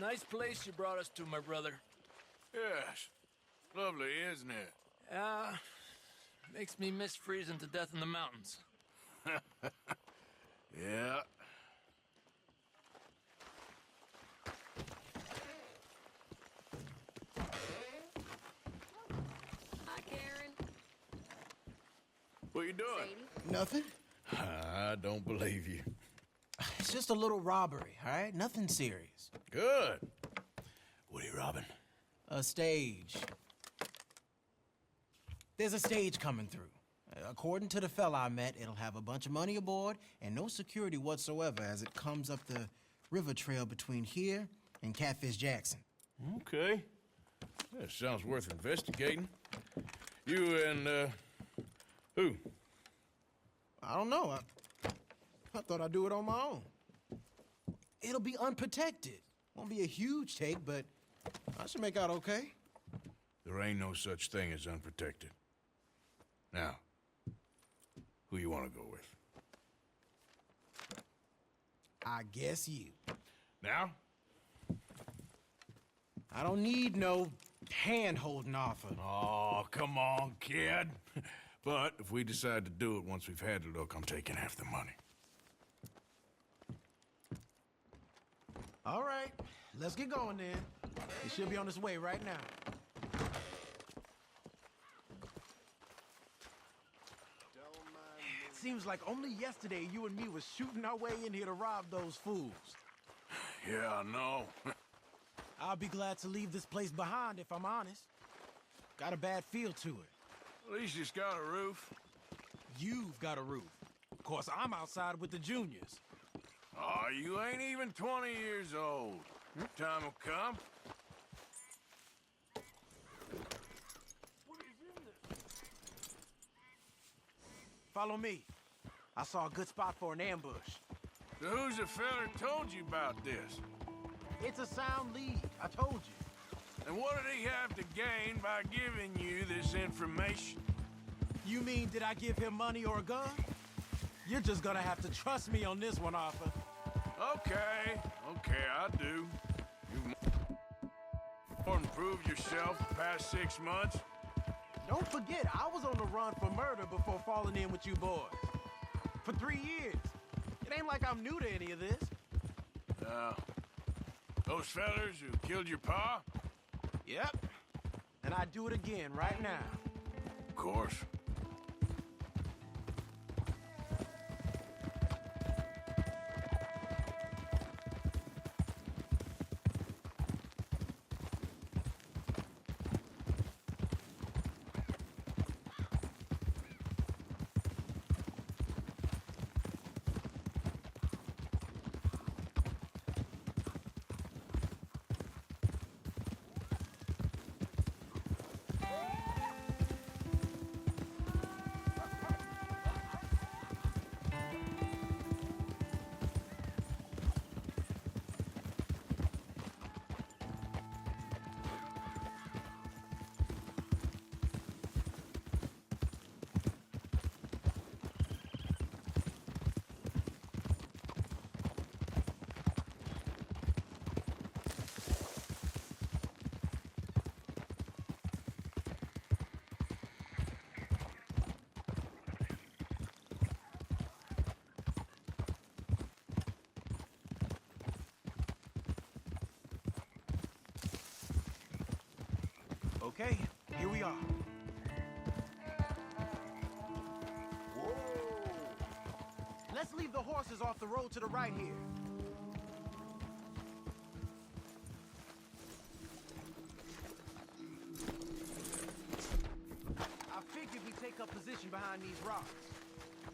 Nice place you brought us to, my brother. Yes. Lovely, isn't it? Makes me miss freezing to death in the mountains. Yeah. Hi, Karen. What you doing? Sadie. Nothing. I don't believe you. It's just a little robbery, all right? Nothing serious. Good. What are you robbing? A stage. There's a stage coming through. According to the fella I met, it'll have a bunch of money aboard and no security whatsoever as it comes up the river trail between here and Catfish Jackson. Okay. That sounds worth investigating. You and, who? I don't know. I thought I'd do it on my own. It'll be unprotected. Won't be a huge take, but I should make out okay. There ain't no such thing as unprotected. Now, who you want to go with? I guess you. Now? I don't need no hand-holding offer. Oh, come on, kid. But if we decide to do it once we've had a look, I'm taking half the money. All right, let's get going then. It should be on its way right now. It seems like only yesterday you and me was shooting our way in here to rob those fools. Yeah, I know. I'll be glad to leave this place behind if I'm honest. Got a bad feel to it. At least it's got a roof. You've got a roof. Of course, I'm outside with the juniors. Oh, you ain't even 20 years old. Your time will come. Follow me. I saw a good spot for an ambush. So who's the feller told you about this? It's a sound lead, I told you. And what did he have to gain by giving you this information? You mean, did I give him money or a gun? You're just gonna have to trust me on this one, Arthur. Okay, I do. You've more improved yourself the past 6 months. Don't forget, I was on the run for murder before falling in with you boys. For 3 years. It ain't like I'm new to any of this. Those fellers who killed your pa? Yep. And I'd do it again right now. Of course. Okay, here we are. Whoa! Let's leave the horses off the road to the right here. I figured we take up position behind these rocks.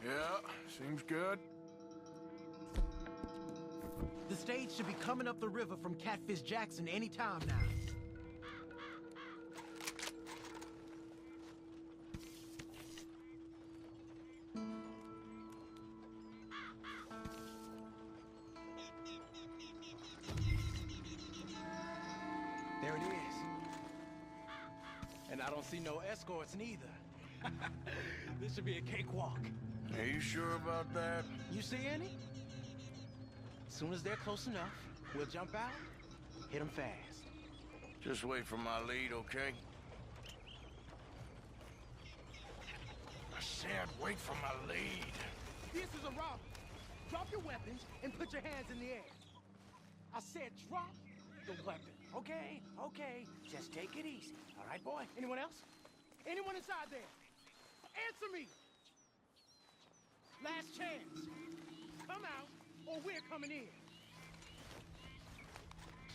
Yeah, seems good. The stage should be coming up the river from Catfish Jackson any time now. There it is. And I don't see no escorts neither. This should be a cakewalk. Are you sure about that? You see any? As soon as they're close enough, we'll jump out, Hit him fast. Just wait for my lead, okay? I said wait for my lead. This is a robbery. Drop your weapons and put your hands in the air. I said drop the weapon. Okay, okay. Just take it easy. All right, boy? Anyone else? Anyone inside there? Answer me! Last chance. Come out, or we're coming in.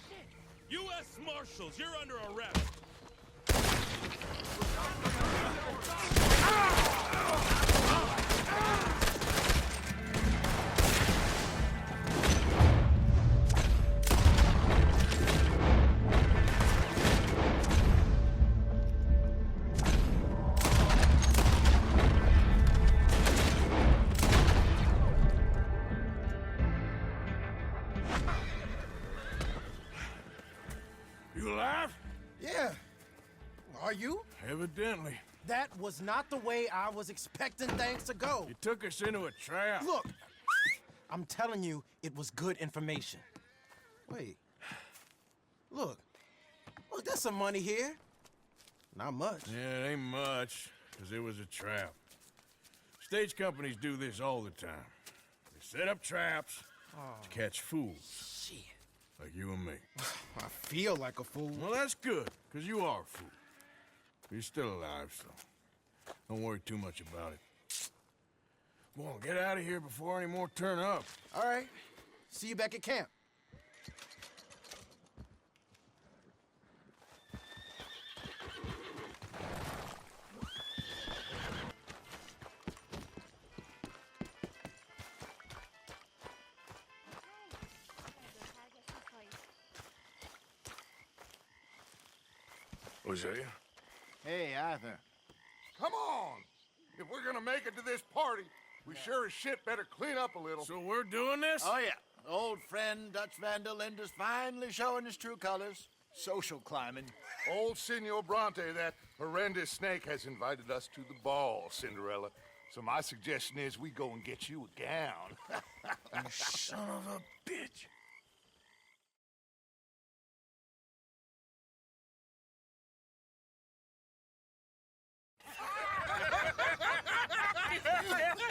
Shit. U.S. Marshals, you're under arrest. You alive? Yeah. Are you? Evidently. That was not the way I was expecting things to go. You took us into a trap. Look, I'm telling you, it was good information. Wait. Look, there's some money here. Not much. Yeah, it ain't much, because it was a trap. Stage companies do this all the time. They set up traps to catch fools. Shit. Like you and me. I feel like a fool. Well, that's good, because you are a fool. You're still alive, so don't worry too much about it. Come on, get out of here before any more turn up. All right. See you back at camp. Hosea? Hey, Arthur. Come on! If we're gonna make it to this party, we sure as shit better clean up a little. So we're doing this? Oh, yeah. Old friend Dutch Van der Linde's finally showing his true colors. Social climbing. Old Senor Bronte, that horrendous snake, has invited us to the ball, Cinderella. So my suggestion is we go and get you a gown. You son of a bitch.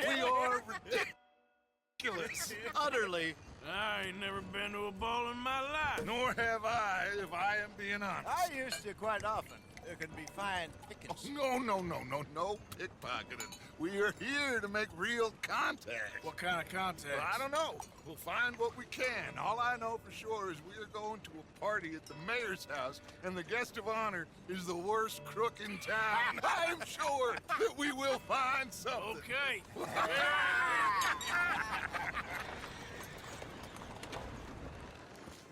We are ridiculous. Utterly. I ain't never been to a ball in my life. Nor have I, if I am being honest. I used to quite often. There can be fine pickings. No pickpocketing. We are here to make real contact. What kind of contact? Well, I don't know. We'll find what we can. All I know for sure is we are going to a party at the mayor's house, and the guest of honor is the worst crook in town. I'm sure that we will find something. Okay.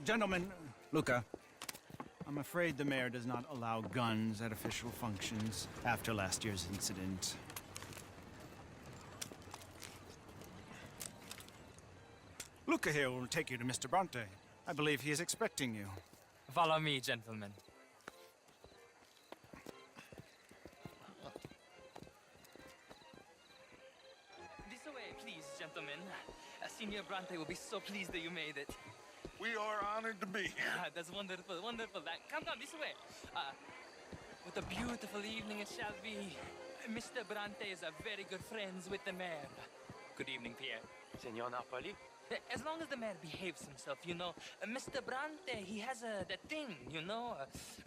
Gentlemen, Luca, I'm afraid the mayor does not allow guns at official functions after last year's incident. Luca here will take you to Mr. Bronte. I believe he is expecting you. Follow me, gentlemen. This way, please, gentlemen. Senior Bronte will be so pleased that you made it. We are honored to be here. That's wonderful, wonderful. Come, this way. What a beautiful evening it shall be. Mr. Bronte is a very good friends with the mayor. Good evening, Pierre. Senor Napoli? As long as the mayor behaves himself, you know. Mr. Bronte, he has that thing, you know,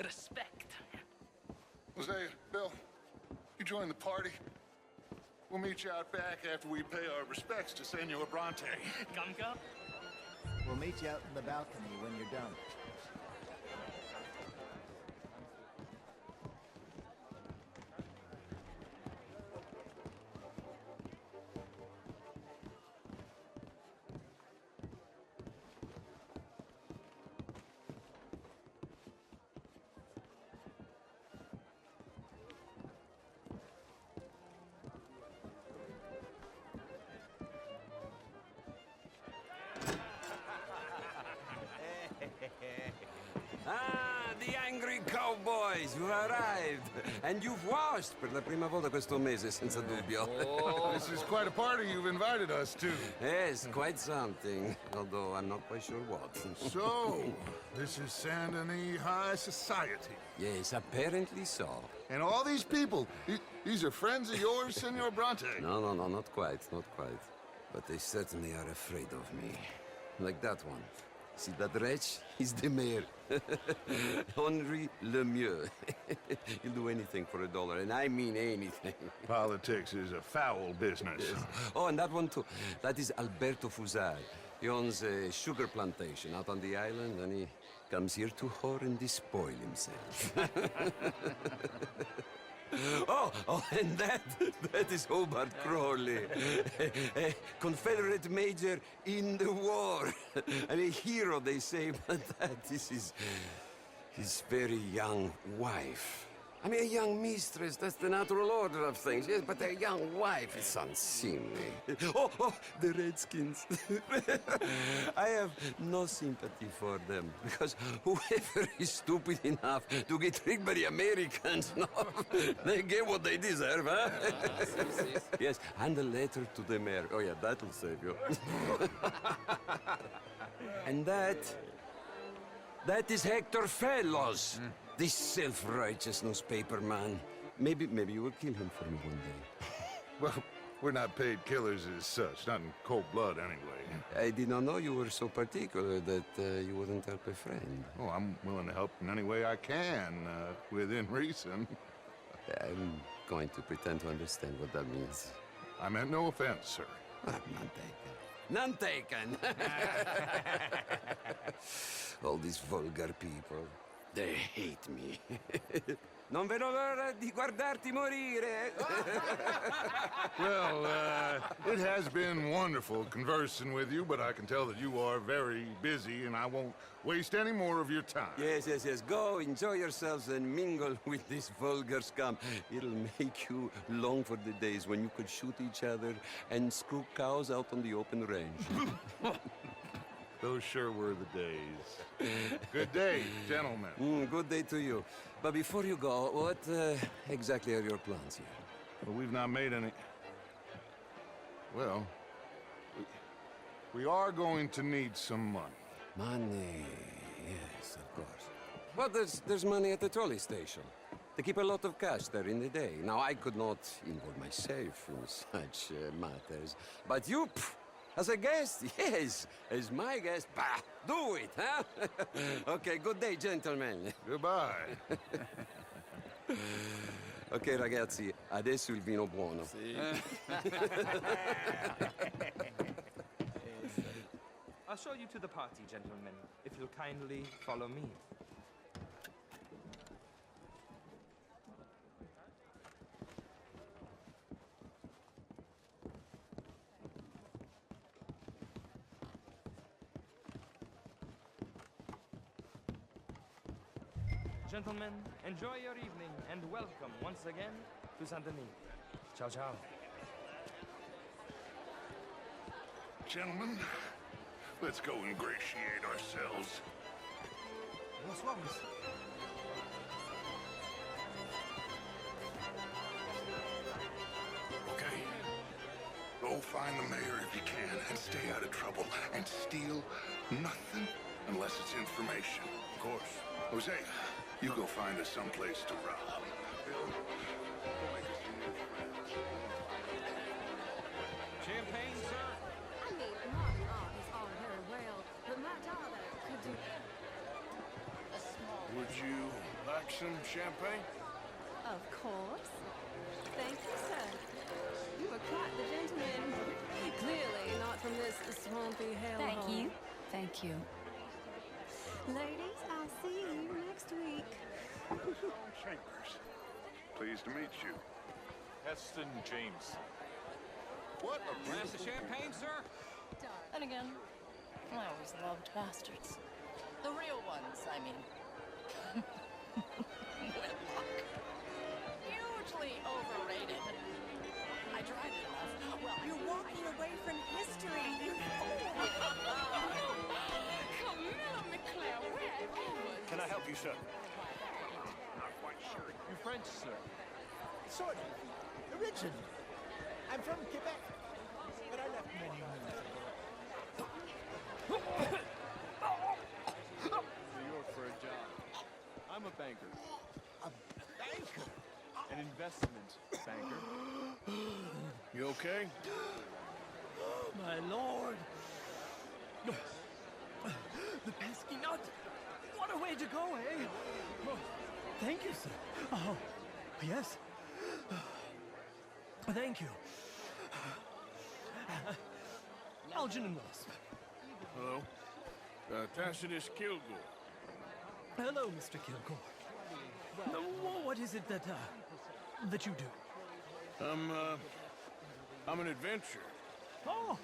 respect. Hosea, Bill, you join the party. We'll meet you out back after we pay our respects to Senor Bronte. Come. We'll meet you out in the balcony when you're done. cowboys, you arrived! And you've washed per la prima volta questo mese, senza dubbio. This is quite a party you've invited us to. Yes, quite something. Although I'm not quite sure what. So, this is Saint Denis High Society. Yes, apparently so. And all these people, these are friends of yours, Senor Bronte? No, not quite, not quite. But they certainly are afraid of me. Like that one. See that wretch? He's the mayor. Henri Lemieux. He'll do anything for $1, and I mean anything. Politics is a foul business. Yes. Oh, and that one too. That is Alberto Fusar. He owns a sugar plantation out on the island, and he comes here to whore and despoil himself. Oh, and that is Hobart Crawley, a Confederate major in the war, and a hero, they say, but that is his very young wife. I mean, a young mistress, that's the natural order of things, yes, but a young wife is unseemly. Oh, the Redskins. I have no sympathy for them, because whoever is stupid enough to get tricked by the Americans, no, they get what they deserve, huh? Yes, and a letter to the mayor. Oh, yeah, that'll save you. And that is Hector Fellows. This self-righteous newspaper man. Maybe you will kill him for me one day. Well, we're not paid killers as such, not in cold blood anyway. I did not know you were so particular that you wouldn't help a friend. Oh, I'm willing to help in any way I can, within reason. I'm going to pretend to understand what that means. I meant no offense, sir. None taken. All these vulgar people. They hate me. Non vedo l'ora di guardarti morire. Well, it has been wonderful conversing with you, but I can tell that you are very busy, and I won't waste any more of your time. Yes. Go, enjoy yourselves, and mingle with this vulgar scum. It'll make you long for the days when you could shoot each other and screw cows out on the open range. Those sure were the days. Good day, gentlemen. Good day to you. But before you go, what exactly are your plans here? Well, we've not made any... Well, we are going to need some money. Money, yes, of course. Well, there's money at the trolley station. They keep a lot of cash there in the day. Now, I could not involve myself in such matters. But you... As a guest? Yes. As my guest? Bah! Do it, huh? Okay, good day, gentlemen. Goodbye. Ok, ragazzi, adesso il vino buono. I'll show you to the party, gentlemen, if you'll kindly follow me. Gentlemen, enjoy your evening and welcome once again to Saint Denis. Ciao, ciao. Gentlemen, let's go ingratiate ourselves. What's wrong? Okay. Go find the mayor if you can and stay out of trouble and steal nothing unless it's information. Of course. Hosea, you go find us someplace to rob. Bill, go make us some new friends. Champagne, sir? I mean, modern art is all very well, but my daughter could do a small... Would you like some champagne? Of course. Thank you, sir. You are quite the gentleman. Clearly not from this swampy hellhole. Thank you. Thank you. Ladies, I'll see you next week. Chambers. Pleased to meet you. Heston James. What a Glass of champagne, sir? And again, I always loved bastards. The real ones, I mean. Wedlock. Hugely overrated. I tried it enough. Well, you're walking away from history, you fool! Camilla McClare, where? Can I help you, sir? French, sir? Sort of. Originally. I'm from Quebec, but I left many moons ago. New York for a job. I'm a banker. A banker? An investment banker. You okay? My lord! The pesky nut! What a way to go, eh? Oh, thank you, sir. Oh, yes. Thank you. Algernon Wasp. Hello. Tacitus Kilgore. Hello, Mr. Kilgore. What is it that you do? I'm an adventurer. Oh,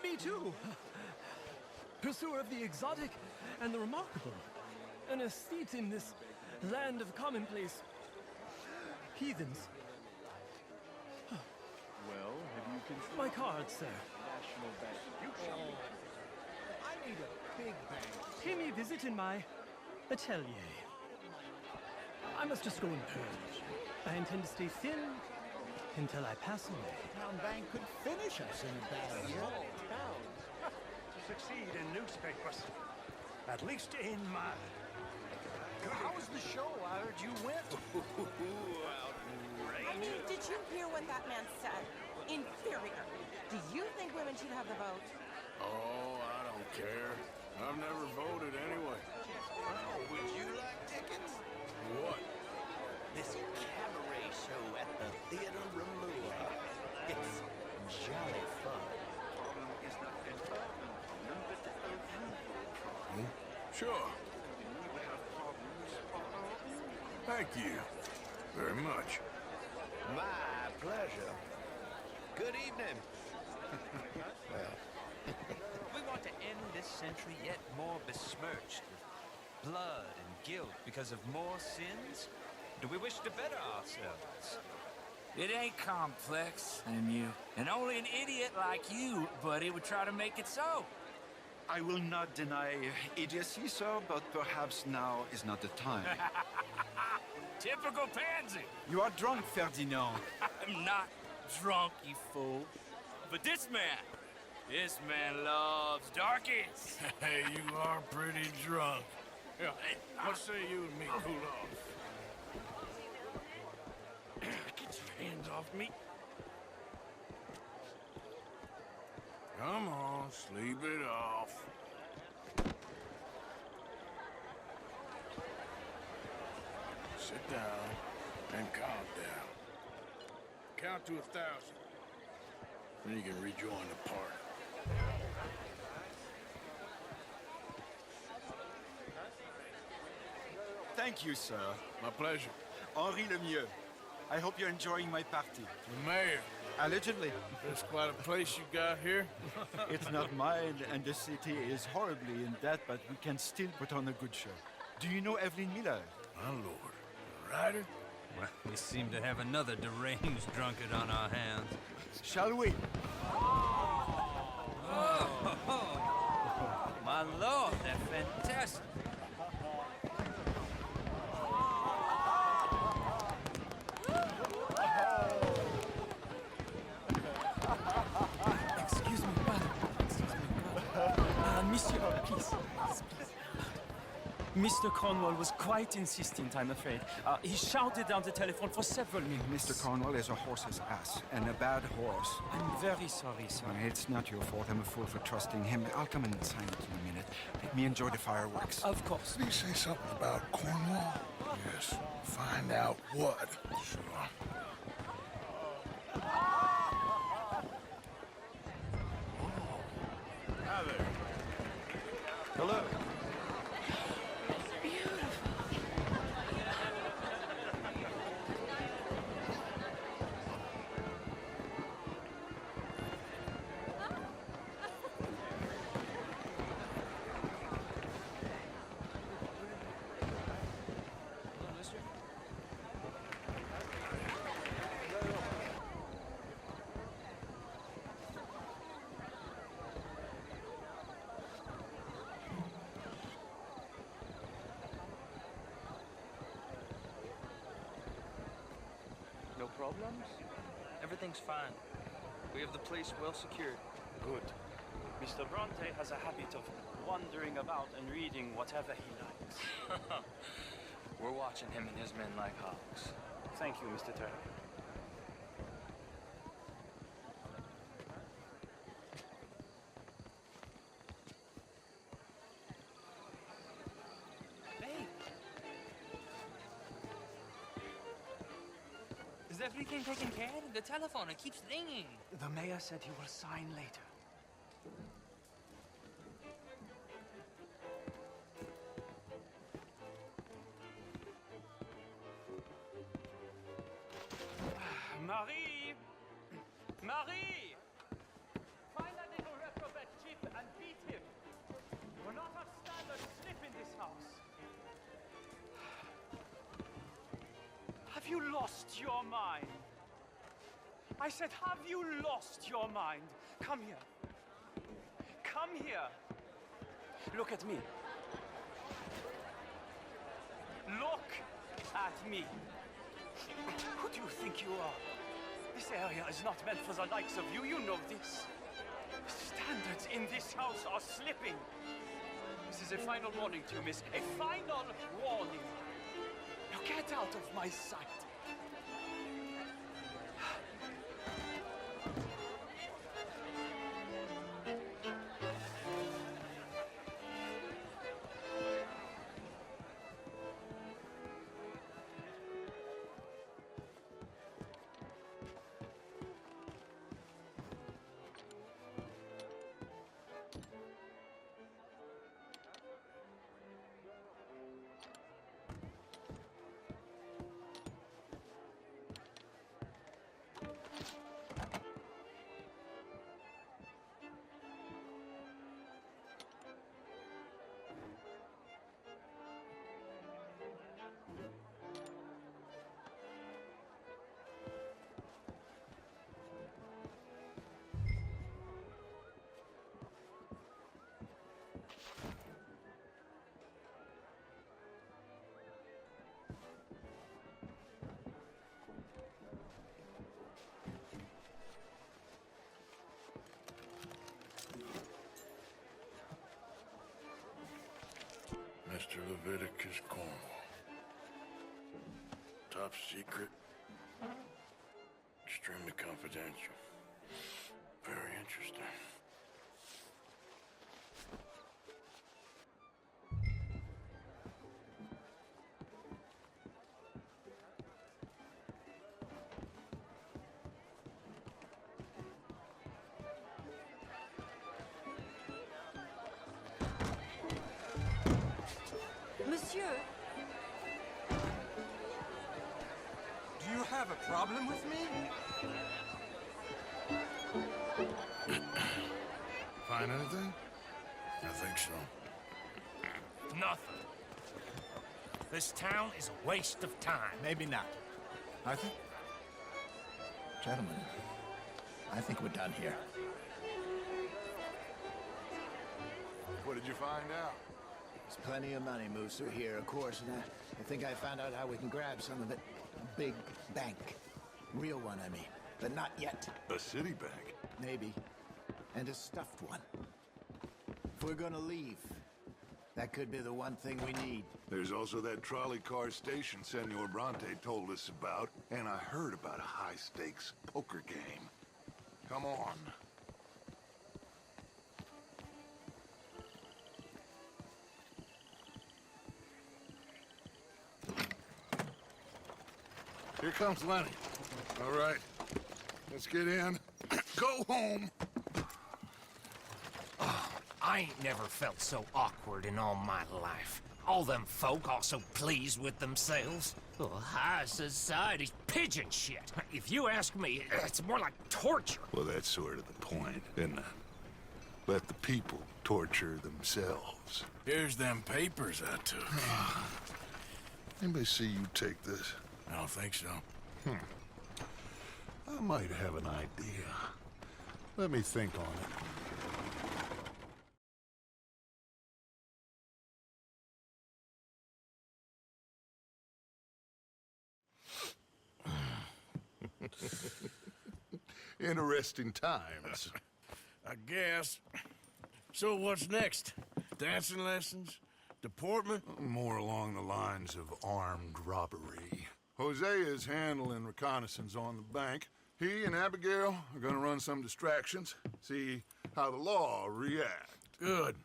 me too. Pursuer of the exotic and the remarkable. An aesthete in this land of commonplace heathens. Well, have you considered My card, sir. National Bank? You shall be. I need a big bank. Pay me a visit in my atelier. I must just go and purge. I intend to stay thin until I pass away. Town bank could finish us in a bad year. To succeed in newspapers. At least in mine. How was the show? I heard you went. I mean, did you hear what that man said? Inferior. Do you think women should have the vote? Oh, I don't care. I've never voted anyway. Would you like tickets? What? This cabaret show at the Theater Remua. It's jolly fun. Sure. Thank you very much. My pleasure. Good evening. We want to end this century yet more besmirched with blood and guilt because of more sins? Do we wish to better ourselves? It ain't complex, MU. And only an idiot like you, buddy, would try to make it so. I will not deny idiocy, sir, but perhaps now is not the time. Typical pansy. You are drunk, Ferdinand. I'm not drunk, you fool. But this man loves darkies. Hey, you are pretty drunk. Yeah, what say you and me cool off? Get your hands off me. Come on, sleep it off. Sit down and calm down. Count to 1,000. Then you can rejoin the party. Thank you, sir. My pleasure. Henri Lemieux. I hope you're enjoying my party. The mayor. Allegedly. That's quite a place you got here. It's not mine, and the city is horribly in debt, but we can still put on a good show. Do you know Evelyn Miller? My lord. The writer? Well, we seem to have another deranged drunkard on our hands. Shall we? Oh, my lord, they're fantastic. Excuse me, brother. Excuse me, brother. Monsieur, please. Mr. Cornwall was quite insistent, I'm afraid. He shouted down the telephone for several minutes. Mr. Cornwall is a horse's ass, and a bad horse. I'm very sorry, sir. It's not your fault. I'm a fool for trusting him. I'll come and sign it in a minute. Let me enjoy the fireworks. Of course. Did he say something about Cornwall? Yes. Find out what. Sure. Hi there. Hello. problems? Everything's fine. We have the place well secured. Good. Mr. Bronte has a habit of wandering about and reading whatever he likes. We're watching him and his men like hawks. Thank you, Mr. Turner. Is everything taken care of? The telephone, it keeps ringing. The mayor said he will sign later. Marie! Marie! Find that little reprobate Chip and beat him. We'll not have stand or slip in this house. Have you lost your mind? I said, have you lost your mind? Come here. Come here. Look at me. Look at me. Who do you think you are? This area is not meant for the likes of you. You know this. Standards in this house are slipping. This is a final warning to you, miss. A final warning. Now get out of my sight. Mr. Leviticus Cornwall. Top secret. Extremely confidential. Very interesting. Monsieur, Do you have a problem with me? Find anything? I think so. Nothing. This town is a waste of time. Maybe not. I think... Gentlemen, I think we're done here. What did you find out? There's plenty of money moves through here, of course, and I think I found out how we can grab some of it. A big bank. Real one, I mean. But not yet. A city bank? Maybe. And a stuffed one. If we're gonna leave, that could be the one thing we need. There's also that trolley car station Senor Bronte told us about, and I heard about a high-stakes poker game. Come on. Here comes Lenny. All right, let's get in. Go home. I ain't never felt so awkward in all my life. All them folk all so pleased with themselves. Oh, high society's pigeon shit. If you ask me, it's more like torture. Well, that's sort of the point, isn't it? Let the people torture themselves. Here's them papers I took. Anybody see you take this? I don't think so. I might have an idea. Let me think on it. Interesting times. I guess. So what's next? Dancing lessons? Deportment? More along the lines of armed robbery. Hosea is handling reconnaissance on the bank. He and Abigail are gonna run some distractions, see how the law react. Good.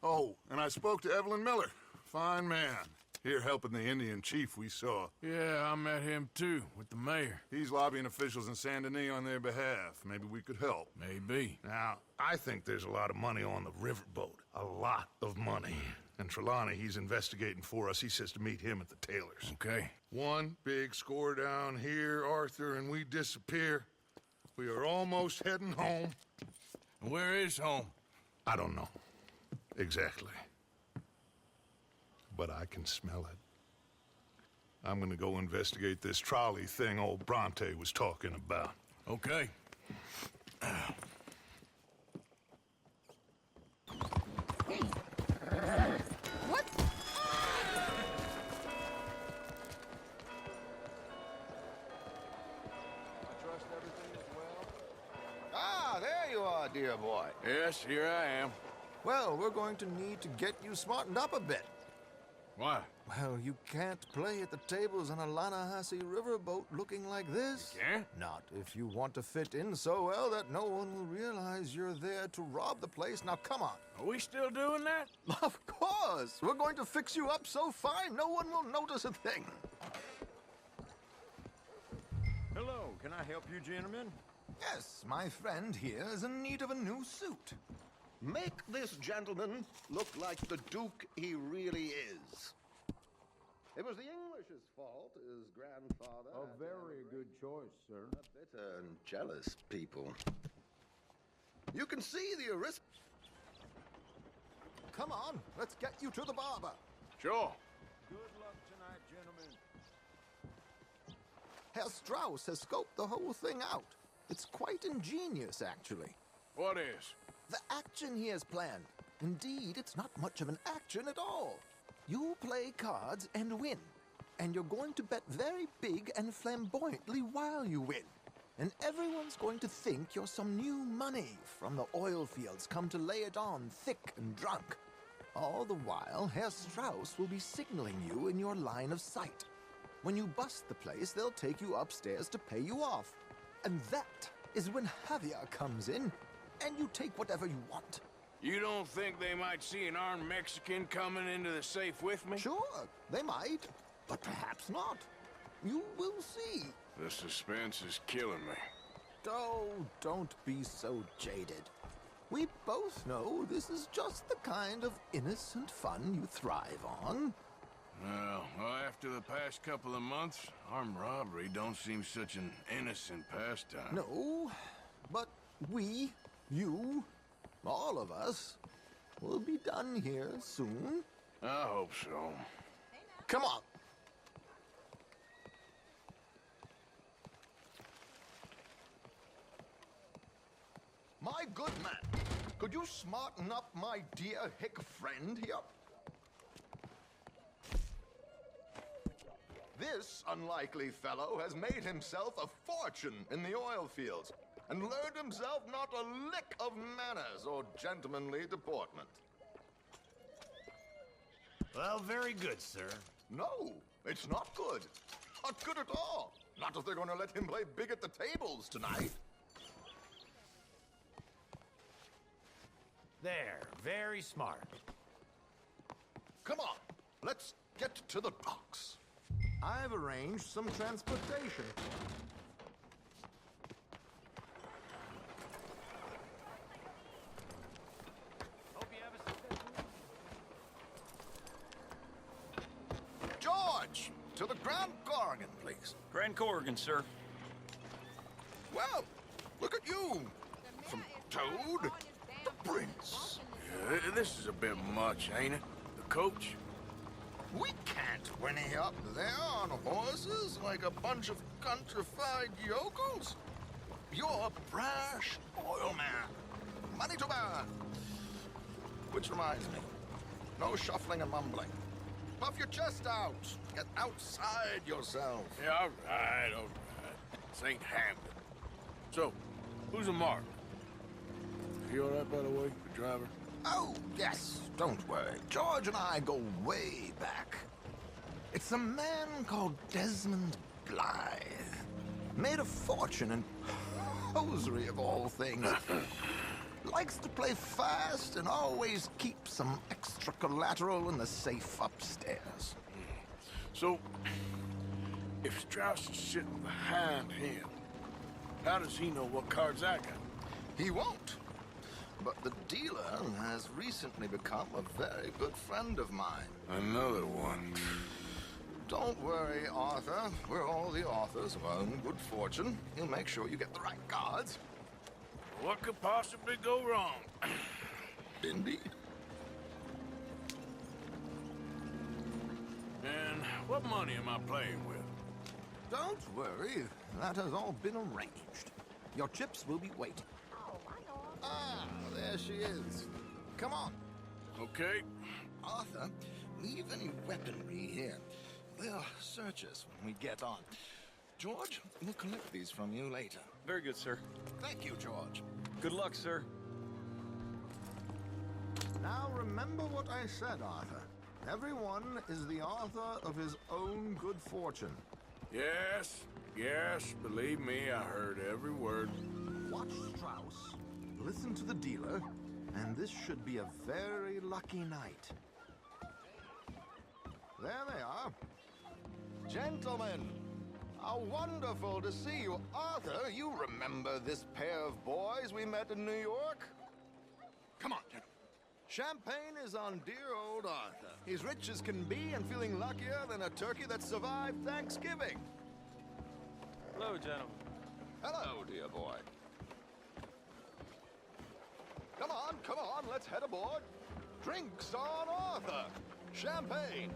Oh, and I spoke to Evelyn Miller. Fine man. Here helping the Indian chief we saw. Yeah, I met him too, with the mayor. He's lobbying officials in Saint Denis on their behalf. Maybe we could help. Maybe. Now, I think there's a lot of money on the riverboat. A lot of money. And Trelawney, he's investigating for us. He says to meet him at the Taylors. Okay. One big score down here, Arthur, and we disappear. We are almost heading home. And where is home? I don't know. Exactly. But I can smell it. I'm gonna go investigate this trolley thing old Bronte was talking about. Okay. What? Ah, there you are, dear boy. Yes, here I am. Well, we're going to need to get you smartened up a bit. Why? Well, you can't play at the tables on a Lannahechee riverboat looking like this. You can't? Not if you want to fit in so well that no one will realize you're there to rob the place. Now, come on. Are we still doing that? Of course. We're going to fix you up so fine, no one will notice a thing. Hello, can I help you, gentlemen? Yes, my friend here is in need of a new suit. Make this gentleman look like the Duke he really is. It was the English's fault, his grandfather. A very good choice, sir. Bitter and jealous people. You can see the arist. Come on, let's get you to the barber. Sure. Good luck tonight, gentlemen. Herr Strauss has scoped the whole thing out. It's quite ingenious, actually. What is? The action he has planned. Indeed, it's not much of an action at all. You play cards and win. And you're going to bet very big and flamboyantly while you win. And everyone's going to think you're some new money from the oil fields come to lay it on thick and drunk. All the while, Herr Strauss will be signaling you in your line of sight. When you bust the place, they'll take you upstairs to pay you off. And that is when Javier comes in, and you take whatever you want. You don't think they might see an armed Mexican coming into the safe with me? Sure, they might, but perhaps not. You will see. The suspense is killing me. Oh, don't be so jaded. We both know this is just the kind of innocent fun you thrive on. Well, after the past couple of months, armed robbery don't seem such an innocent pastime. No, but we, you, all of us, will be done here soon. I hope so. Come on. My good man, could you smarten up my dear hick friend here? This unlikely fellow has made himself a fortune in the oil fields and learned himself not a lick of manners or gentlemanly deportment. Well, very good, sir. No, it's not good. Not good at all. Not if they're going to let him play big at the tables tonight. There, very smart. Come on, let's get to the docks. I've arranged some transportation. George, to the Grand Corrigan, please. Grand Corrigan, sir. Well, look at you. From Toad to Prince. Yeah, this is a bit much, ain't it? The coach? We can't whinny up there on horses like a bunch of countrified yokels. You're a brash oil man. Money to burn. Which reminds me, no shuffling and mumbling. Puff your chest out. Get outside yourself. Yeah, all right, all right. This ain't Hamden. So, who's a mark? You all right, by the way, the driver? Oh, yes, don't worry. George and I go way back. It's a man called Desmond Blythe. Made a fortune in hosiery of all things. Likes to play fast and always keeps some extra collateral in the safe upstairs. So, if Strauss is sitting behind him, how does he know what cards I got? He won't. But the dealer has recently become a very good friend of mine. Another one. Don't worry, Arthur. We're all the authors of our own good fortune. He'll make sure you get the right cards. What could possibly go wrong? Indeed. And what money am I playing with? Don't worry. That has all been arranged. Your chips will be waiting. Ah, there she is. Come on. Okay. Arthur, leave any weaponry here. They'll search us when we get on. George, we'll collect these from you later. Very good, sir. Thank you, George. Good luck, sir. Now remember what I said, Arthur. Everyone is the author of his own good fortune. Yes, believe me, I heard every word. Watch Strauss, listen to the dealer, and this should be a very lucky night. There they are. Gentlemen, how wonderful to see you. Arthur, you remember this pair of boys we met in New York? Come on, gentlemen. Champagne is on dear old Arthur. He's rich as can be and feeling luckier than a turkey that survived Thanksgiving. Hello, gentlemen. Hello, dear boy. Come on, let's head aboard. Drinks on Arthur. Champagne.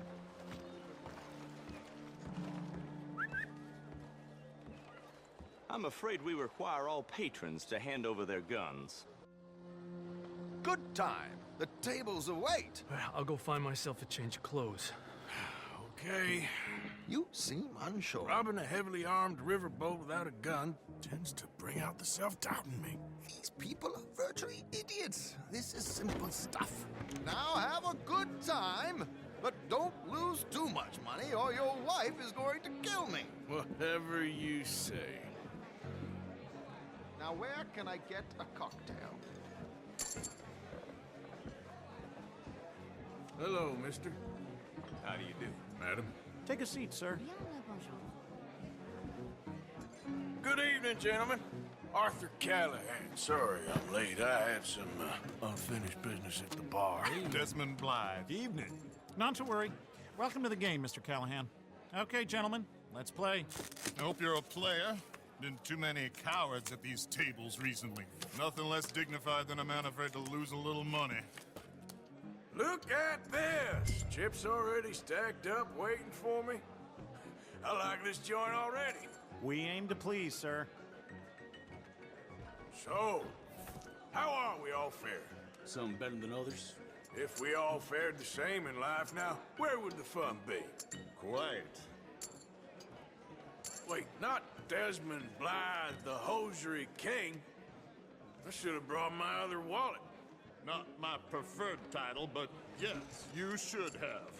I'm afraid we require all patrons to hand over their guns. Good time. The tables await. I'll go find myself a change of clothes. Okay. You seem unsure. Robbing a heavily armed riverboat without a gun tends to bring out the self-doubt in me. These people are virtually idiots. This is simple stuff. Now have a good time, but don't lose too much money or your wife is going to kill me. Whatever you say. Now where can I get a cocktail? Hello, mister. How do you do? Madam. Take a seat, sir. Good evening, gentlemen. Arthur Callahan. Sorry I'm late. I had some unfinished business at the bar. Desmond Blythe. Evening. Not to worry. Welcome to the game, Mr. Callahan. Okay, gentlemen, let's play. I hope you're a player. Been too many cowards at these tables recently. Nothing less dignified than a man afraid to lose a little money. Look at this! Chips already stacked up, waiting for me. I like this joint already. We aim to please, sir. So, how are we all fared? Some better than others? If we all fared the same in life now, where would the fun be? Quiet. Wait, not Desmond Blythe, the hosiery king. I should have brought my other wallet. Not my preferred title, but yes, you should have.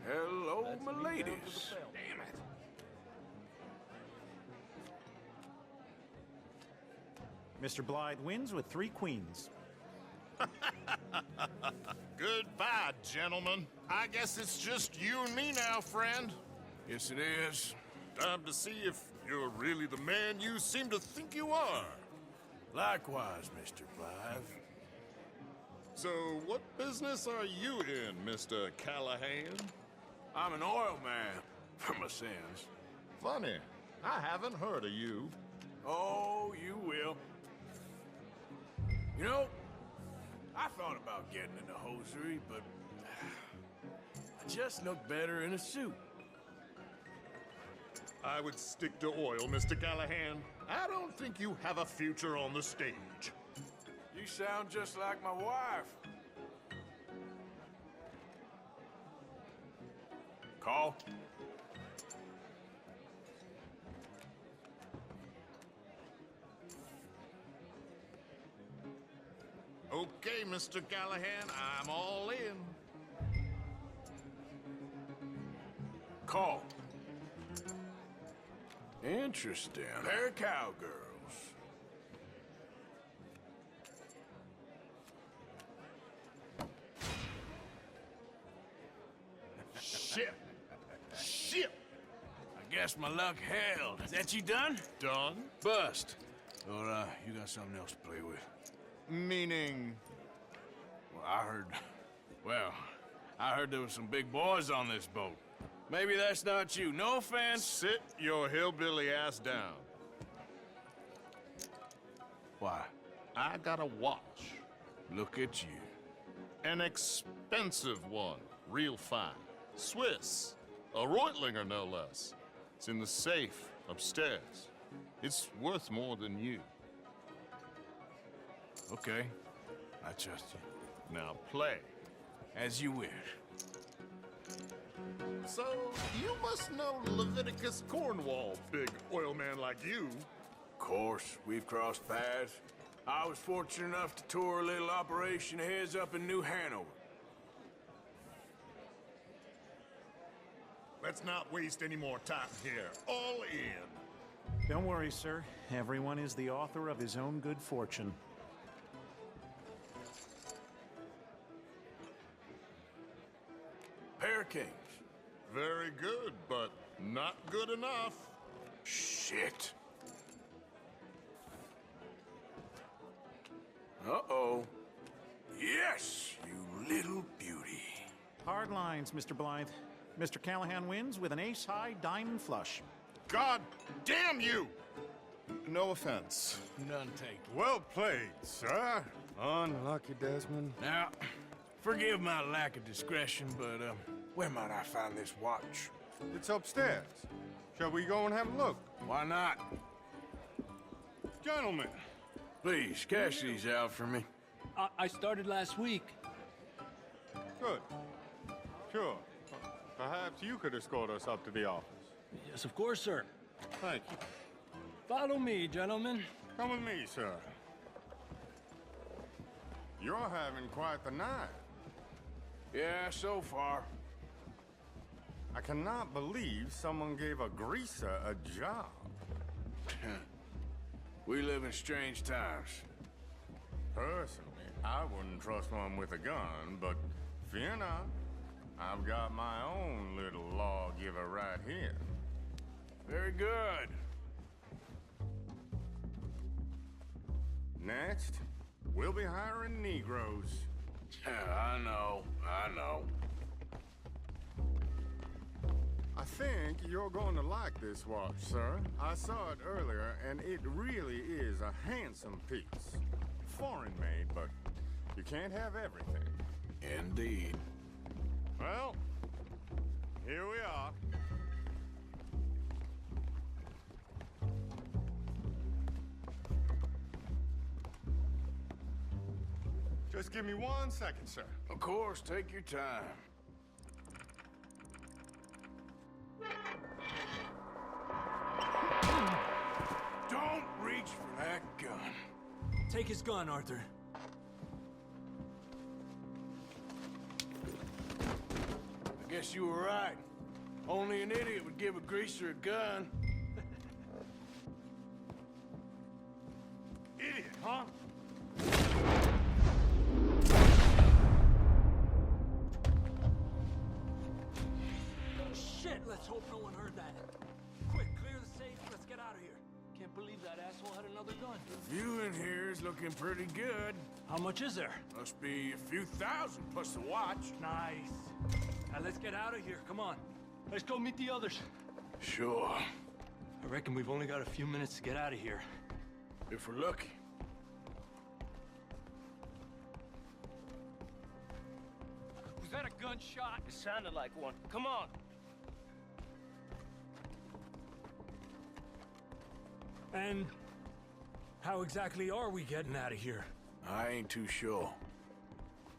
Hello, my ladies. Damn it. Mr. Blythe wins with 3 queens. Goodbye, gentlemen. I guess it's just you and me now, friend. Yes, it is. Time to see if you're really the man you seem to think you are. Likewise, Mr. Blythe. So, what business are you in, Mr. Callahan? I'm an oil man, for my sins. Funny. I haven't heard of you. Oh, you will. You know, I thought about getting into hosiery, but I just look better in a suit. I would stick to oil, Mr. Callahan. I don't think you have a future on the stage. You sound just like my wife. Call. Okay, Mr. Callahan, I'm all in. Call. Interesting. Pair of cowgirls. Shit. Shit. I guess my luck held. Is that you done? Done? Bust. Or, you got something else to play with? Meaning? Well, I heard there was some big boys on this boat. Maybe that's not you. No offense. Sit your hillbilly ass down. Why? I got a watch. Look at you. An expensive one. Real fine. Swiss. A Reutlinger, no less. It's in the safe upstairs. It's worth more than you. Okay. I trust you. Now play. As you wish. So, you must know Leviticus Cornwall, big oil man like you. Of course, we've crossed paths. I was fortunate enough to tour a little operation of his up in New Hanover. Let's not waste any more time here. All in. Don't worry, sir. Everyone is the author of his own good fortune. Pair of kings. Very good, but not good enough. Shit. Uh-oh. Yes, you little beauty. Hard lines, Mr. Blythe. Mr. Callahan wins with an ace-high diamond flush. God damn you! No offense. None taken. Well played, sir. Unlucky, Desmond. Now, forgive my lack of discretion, but, where might I find this watch? It's upstairs. Shall we go and have a look? Why not? Gentlemen. Please, cash these out for me. I started last week. Good. Sure. Perhaps you could escort us up to the office. Yes, of course, sir. Thank you. Follow me, gentlemen. Come with me, sir. You're having quite the night. Yeah, so far. I cannot believe someone gave a greaser a job. We live in strange times. Personally, I wouldn't trust one with a gun, but fear not. I've got my own little lawgiver right here. Very good. Next, we'll be hiring Negroes. I know. I think you're going to like this watch, sir. I saw it earlier, and it really is a handsome piece. Foreign made, but you can't have everything. Indeed. Well, here we are. Just give me 1 second, sir. Of course, take your time. Don't reach for that gun. Take his gun, Arthur. I guess you were right. Only an idiot would give a greaser a gun. Idiot, huh? Shit, let's hope no one heard that. Quick, clear the safe, let's get out of here. Can't believe that asshole had another gun. The view in here is looking pretty good. How much is there? Must be a few thousand plus the watch. Nice. Now let's get out of here, come on. Let's go meet the others. Sure. I reckon we've only got a few minutes to get out of here. If we're lucky. Was that a gunshot? It sounded like one. Come on. And how exactly are we getting out of here? I ain't too sure.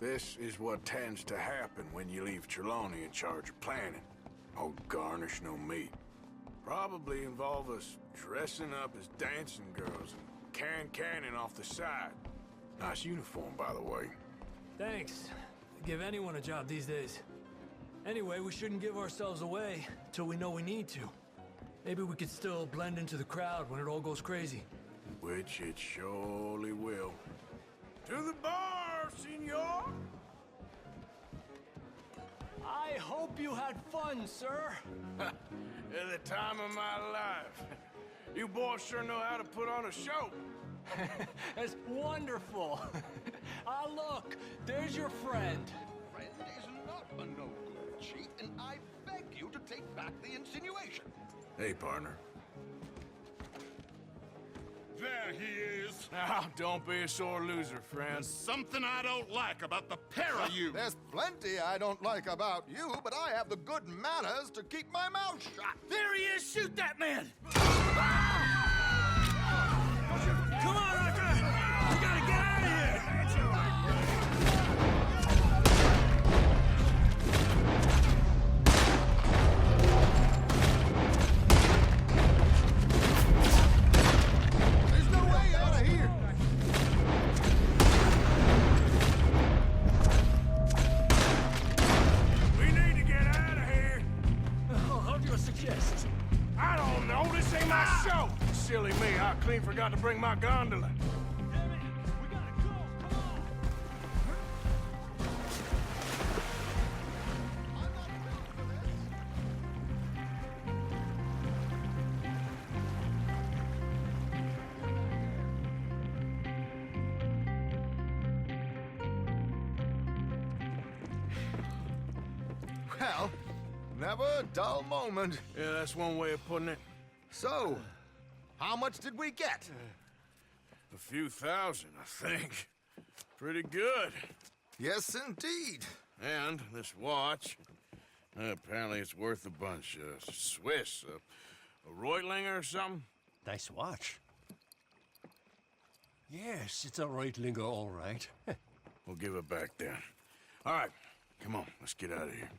This is what tends to happen when you leave Trelawney in charge of planning. Oh, garnish no meat. Probably involve us dressing up as dancing girls and carrying cannon off the side. Nice uniform, by the way. Thanks. Give anyone a job these days. Anyway, we shouldn't give ourselves away till we know we need to. Maybe we could still blend into the crowd when it all goes crazy. Which it surely will. To the bar, senor! I hope you had fun, sir. At the time of my life. You boys sure know how to put on a show. That's wonderful. Ah, look, there's your friend. Friend is not a no-good cheat, and I beg you to take back the insinuation. Hey, partner. There he is. Now, don't be a sore loser, friend. There's something I don't like about the pair of you. There's plenty I don't like about you, but I have the good manners to keep my mouth shut. There he is! Shoot that man! Come on, Arthur! We gotta get out of here! There's no way out of here. We need to get out of here. Oh, how do you suggest? I don't know. This ain't my show. Silly me. I clean forgot to bring my gondola. Well, never a dull moment. Yeah, that's one way of putting it. So, how much did we get? A few thousand, I think. Pretty good. Yes, indeed. And this watch, apparently it's worth a bunch. Swiss, a Reutlinger or something? Nice watch. Yes, it's a Reutlinger, all right. We'll give it back then. All right, come on, let's get out of here.